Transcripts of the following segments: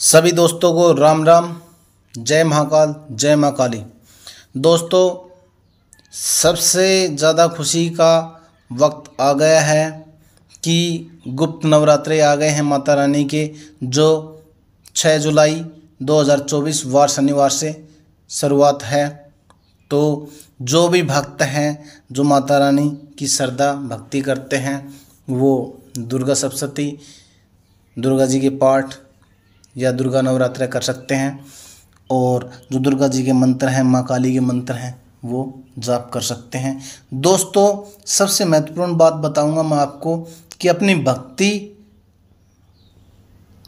सभी दोस्तों को राम राम। जय महाकाल, जय माँ काली। दोस्तों, सबसे ज़्यादा खुशी का वक्त आ गया है कि गुप्त नवरात्रे आ गए हैं माता रानी के, जो 6 जुलाई 2024 वार शनिवार से शुरुआत है। तो जो भी भक्त हैं, जो माता रानी की श्रद्धा भक्ति करते हैं, वो दुर्गा सप्तशती, दुर्गा जी के पाठ या दुर्गा नवरात्रे कर सकते हैं। और जो दुर्गा जी के मंत्र हैं, माँ काली के मंत्र हैं, वो जाप कर सकते हैं। दोस्तों, सबसे महत्वपूर्ण बात बताऊंगा मैं आपको कि अपनी भक्ति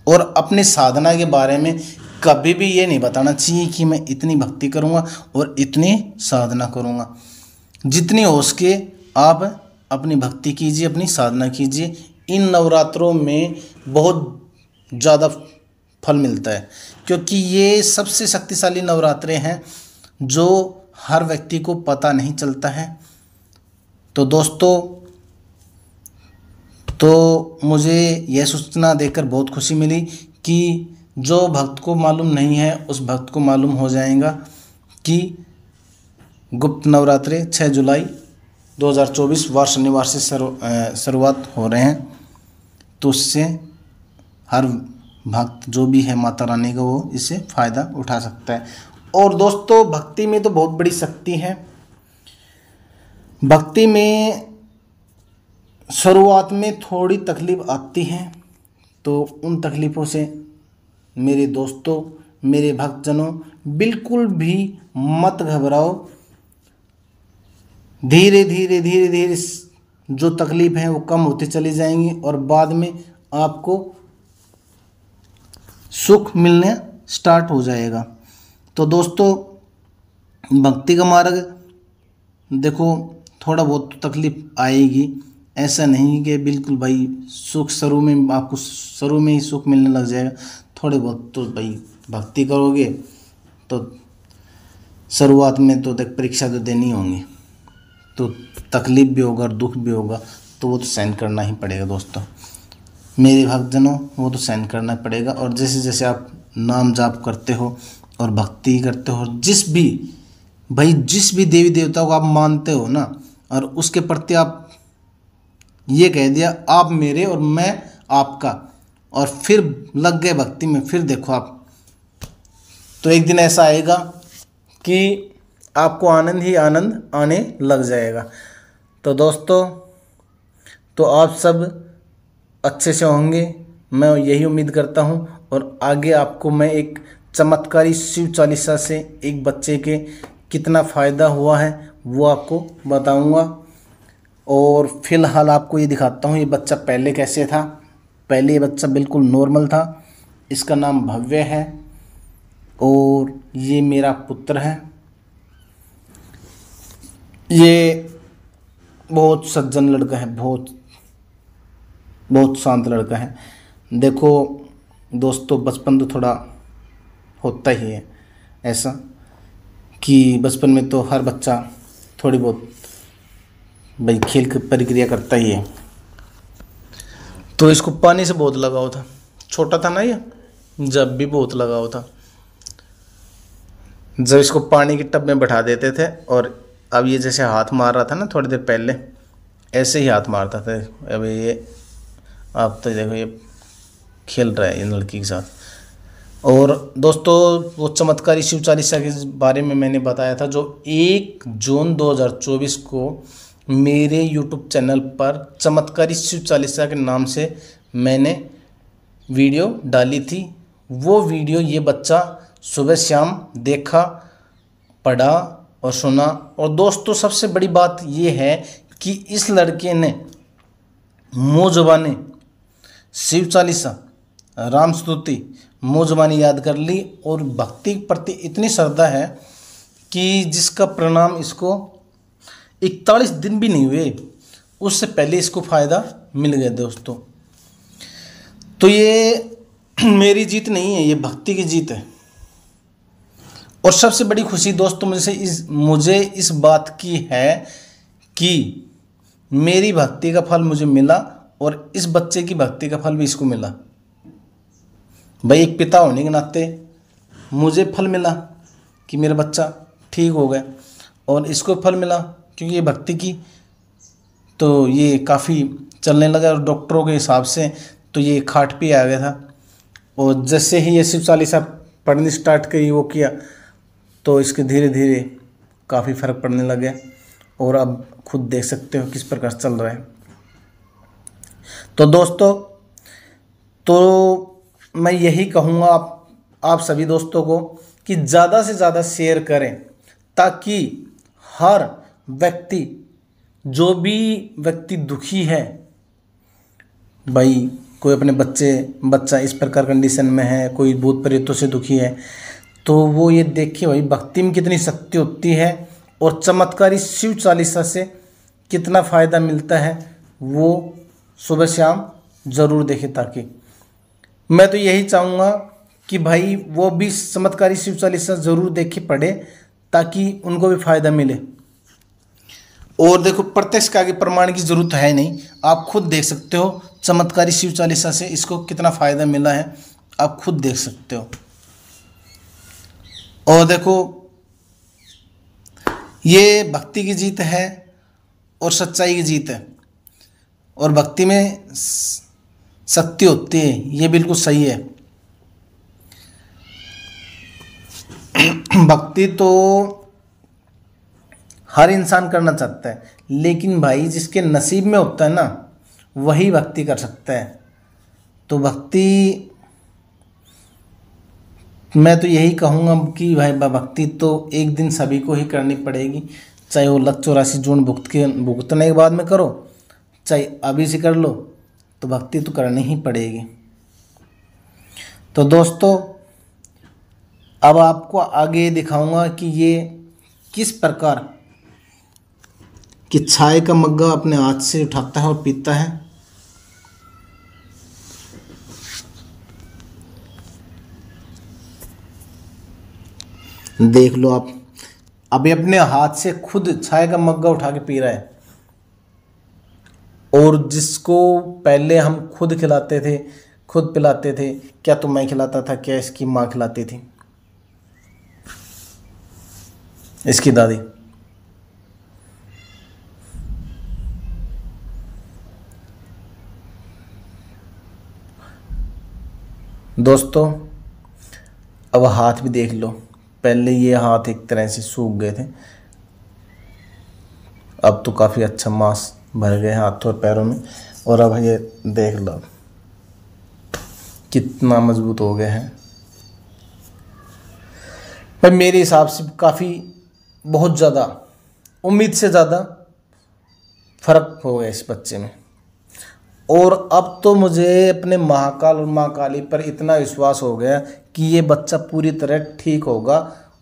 और अपनी साधना के बारे में कभी भी ये नहीं बताना चाहिए कि मैं इतनी भक्ति करूंगा और इतनी साधना करूंगा। जितनी हो सके आप अपनी भक्ति कीजिए, अपनी साधना कीजिए। इन नवरात्रों में बहुत ज़्यादा फल मिलता है, क्योंकि ये सबसे शक्तिशाली नवरात्रे हैं जो हर व्यक्ति को पता नहीं चलता है। तो दोस्तों, तो मुझे यह सूचना देकर बहुत खुशी मिली कि जो भक्त को मालूम नहीं है उस भक्त को मालूम हो जाएगा कि गुप्त नवरात्रे 6 जुलाई 2024 वार शनिवार से शुरुआत हो रहे हैं। तो उससे हर भक्त जो भी है माता रानी का, वो इससे फ़ायदा उठा सकता है। और दोस्तों, भक्ति में तो बहुत बड़ी शक्ति है। भक्ति में शुरुआत में थोड़ी तकलीफ आती है, तो उन तकलीफ़ों से मेरे दोस्तों, मेरे भक्तजनों, बिल्कुल भी मत घबराओ। धीरे धीरे धीरे धीरे जो तकलीफ है वो कम होती चली जाएंगी और बाद में आपको सुख मिलने स्टार्ट हो जाएगा। तो दोस्तों, भक्ति का मार्ग देखो, थोड़ा बहुत तकलीफ आएगी, ऐसा नहीं कि बिल्कुल भाई सुख शुरू में आपको शुरू में ही सुख मिलने लग जाएगा। थोड़े बहुत तो भाई भक्ति करोगे तो शुरुआत में तो देख परीक्षा तो देनी होंगी, तो तकलीफ भी होगा और दुख भी होगा, तो वो तो सहन करना ही पड़ेगा। दोस्तों मेरे भक्तजनों, वो तो सहन करना पड़ेगा। और जैसे जैसे आप नाम जाप करते हो और भक्ति करते हो, जिस भी देवी देवता को आप मानते हो ना, और उसके प्रति आप ये कह दिया आप मेरे और मैं आपका, और फिर लग गए भक्ति में, फिर देखो आप, तो एक दिन ऐसा आएगा कि आपको आनंद ही आनंद आने लग जाएगा। तो दोस्तों, तो आप सब अच्छे से होंगे, मैं यही उम्मीद करता हूँ। और आगे आपको मैं एक चमत्कारी शिव चालीसा से एक बच्चे के कितना फ़ायदा हुआ है वो आपको बताऊँगा। और फिलहाल आपको ये दिखाता हूँ ये बच्चा पहले कैसे था। पहले ये बच्चा बिल्कुल नॉर्मल था। इसका नाम भव्य है और ये मेरा पुत्र है। ये बहुत सज्जन लड़का है, बहुत शांत लड़का है। देखो दोस्तों, बचपन तो थोड़ा होता ही है ऐसा कि बचपन में तो हर बच्चा थोड़ी बहुत भाई खेल की प्रक्रिया करता ही है। तो इसको पानी से बहुत लगाव था, छोटा था ना ये, जब भी बहुत लगाव था। जब इसको पानी की टब में बैठा देते थे, और अब ये जैसे हाथ मार रहा था ना थोड़ी देर पहले, ऐसे ही हाथ मारता था। अब ये आप तो देखो ये खेल रहा है इन लड़की के साथ। और दोस्तों, वो चमत्कारी शिव चालीसा के बारे में मैंने बताया था, जो 1 जून 2024 को मेरे YouTube चैनल पर चमत्कारी शिव चालीसा के नाम से मैंने वीडियो डाली थी। वो वीडियो ये बच्चा सुबह शाम देखा, पढ़ा और सुना। और दोस्तों, सबसे बड़ी बात ये है कि इस लड़के ने मुँह ज़बानी शिव चालीसा, राम स्तुति मुँह ज़बानी याद कर ली, और भक्ति के प्रति इतनी श्रद्धा है कि जिसका परिणाम इसको 41 दिन भी नहीं हुए, उससे पहले इसको फ़ायदा मिल गया। दोस्तों, तो ये मेरी जीत नहीं है, ये भक्ति की जीत है। और सबसे बड़ी खुशी दोस्तों मुझे इस बात की है कि मेरी भक्ति का फल मुझे मिला और इस बच्चे की भक्ति का फल भी इसको मिला। भाई एक पिता होने के नाते मुझे फल मिला कि मेरा बच्चा ठीक हो गया, और इसको फल मिला क्योंकि ये भक्ति की, तो ये काफ़ी चलने लगा। और डॉक्टरों के हिसाब से तो ये खाट पे आ गया था, और जैसे ही ये शिव चालीसा पढ़नी स्टार्ट करी, वो किया, तो इसके धीरे धीरे काफ़ी फर्क पड़ने लगे। और अब खुद देख सकते हो किस प्रकार चल रहा है। तो दोस्तों, तो मैं यही कहूँगा आप सभी दोस्तों को कि ज़्यादा से ज़्यादा शेयर करें, ताकि हर व्यक्ति, जो भी व्यक्ति दुखी है, भाई कोई अपने बच्चा इस प्रकार कंडीशन में है, कोई भूत प्रेतों से दुखी है, तो वो ये देखे भाई भक्ति में कितनी शक्ति होती है और चमत्कारी शिव चालीसा से कितना फ़ायदा मिलता है, वो सुबह शाम ज़रूर देखे। ताकि मैं तो यही चाहूँगा कि भाई वो भी चमत्कारी शिव चालीसा ज़रूर देखे, पढ़े, ताकि उनको भी फ़ायदा मिले। और देखो, प्रत्यक्ष के आगे प्रमाण की ज़रूरत है नहीं, आप खुद देख सकते हो चमत्कारी शिव चालीसा से इसको कितना फ़ायदा मिला है, आप खुद देख सकते हो। और देखो, ये भक्ति की जीत है और सच्चाई की जीत है, और भक्ति में शक्ति होती है, ये बिल्कुल सही है। भक्ति तो हर इंसान करना चाहता है, लेकिन भाई जिसके नसीब में होता है ना, वही भक्ति कर सकता है। तो भक्ति, मैं तो यही कहूँगा कि भाई भक्ति तो एक दिन सभी को ही करनी पड़ेगी, चाहे वो लख 84 जून भुगतने के बाद में करो, चाहे अभी से कर लो, तो भक्ति तो करनी ही पड़ेगी। तो दोस्तों, अब आपको आगे दिखाऊंगा कि ये किस प्रकार कि चाय का मग्गा अपने हाथ से उठाता है और पीता है। देख लो आप, अभी अपने हाथ से खुद चाय का मग्गा उठा के पी रहा है। और जिसको पहले हम खुद खिलाते थे, खुद पिलाते थे, क्या तो मैं खिलाता था, क्या इसकी माँ खिलाती थी, इसकी दादी। दोस्तों, अब हाथ भी देख लो, पहले ये हाथ एक तरह से सूख गए थे, अब तो काफ़ी अच्छा मांस भर गए हाथों और पैरों में। और अब ये देख लो कितना मजबूत हो गए हैं। भाई मेरे हिसाब से काफ़ी, बहुत ज़्यादा, उम्मीद से ज़्यादा फर्क हो गया इस बच्चे में। और अब तो मुझे अपने महाकाल और माँ काली पर इतना विश्वास हो गया कि ये बच्चा पूरी तरह ठीक होगा।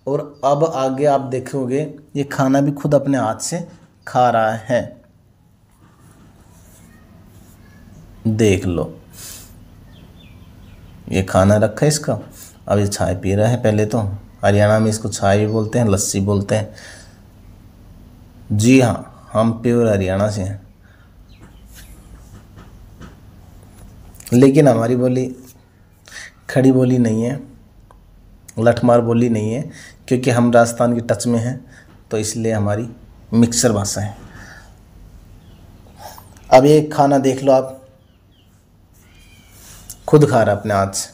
और अब आगे आप देखोगे ये खाना भी खुद अपने हाथ से खा रहा है। देख लो, ये खाना रखा है इसका, अब ये चाय पी रहा है। पहले तो हरियाणा में इसको चाय भी बोलते हैं, लस्सी बोलते हैं। जी हाँ, हम प्योर हरियाणा से हैं, लेकिन हमारी बोली खड़ी बोली नहीं है, लठमार बोली नहीं है, क्योंकि हम राजस्थान के टच में हैं, तो इसलिए हमारी मिक्सर भाषा है। अब ये खाना देख लो, आप खुद खा रहा अपने हाथ से।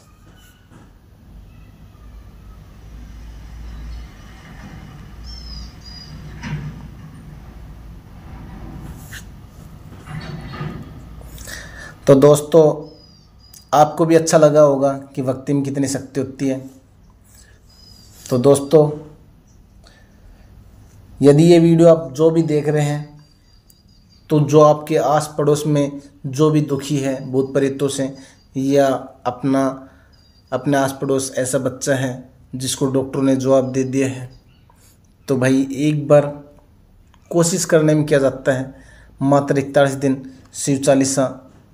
तो दोस्तों, आपको भी अच्छा लगा होगा कि भक्ति में कितनी शक्ति होती है। तो दोस्तों, यदि ये वीडियो आप जो भी देख रहे हैं, तो जो आपके आस पड़ोस में जो भी दुखी है भूत प्रेतों से, या अपने आस पड़ोस ऐसा बच्चा है जिसको डॉक्टर ने जवाब दे दिया है, तो भाई एक बार कोशिश करने में क्या जाता है। मात्र 41 दिन शिव चालीसा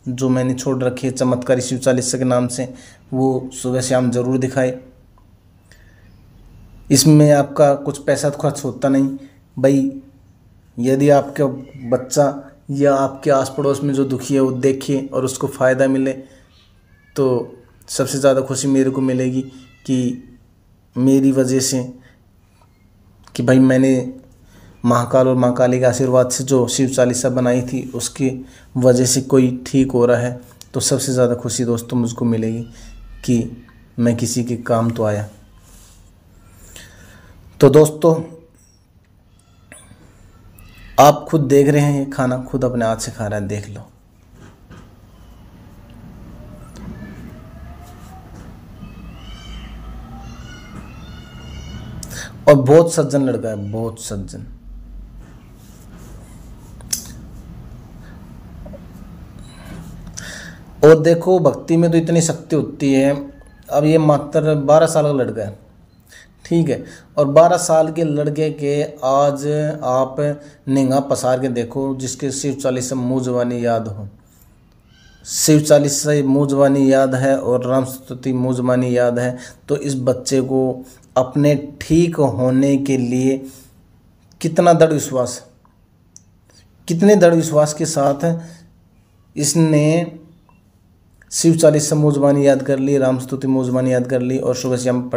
जो मैंने छोड़ रखी है चमत्कारी शिव चालीसा के नाम से, वो सुबह शाम ज़रूर दिखाए। इसमें आपका कुछ पैसा तो खर्च होता नहीं भाई। यदि आपका बच्चा या आपके आस पड़ोस में जो दुखी है वो देखे और उसको फ़ायदा मिले, तो सबसे ज़्यादा खुशी मेरे को मिलेगी कि मेरी वजह से, कि भाई मैंने महाकाल और माँ काली के आशीर्वाद से जो शिव चालीसा बनाई थी उसकी वजह से कोई ठीक हो रहा है, तो सबसे ज़्यादा खुशी दोस्तों मुझको मिलेगी कि मैं किसी के काम तो आया। तो दोस्तों आप खुद देख रहे हैं, ये खाना खुद अपने हाथ से खा रहा है, देख लो। और बहुत सज्जन लड़का है, बहुत सज्जन। और देखो भक्ति में तो इतनी शक्ति होती है। अब ये मात्र 12 साल का लड़का है, ठीक है, और 12 साल के लड़के के आज आप निगाह पसार के देखो, जिसके शिव चालीसा मुँह ज़बानी याद हो, शिव चालीसा मुँह ज़बानी याद है और राम स्तुति मुँह ज़बानी याद है, तो इस बच्चे को अपने ठीक होने के लिए कितना दृढ़ विश्वास, कितने दृढ़ विश्वास के साथ इसने शिव चालीसा मुँह ज़बानी याद कर ली, राम स्तुति मुँह ज़बानी याद कर ली और सुबह शाम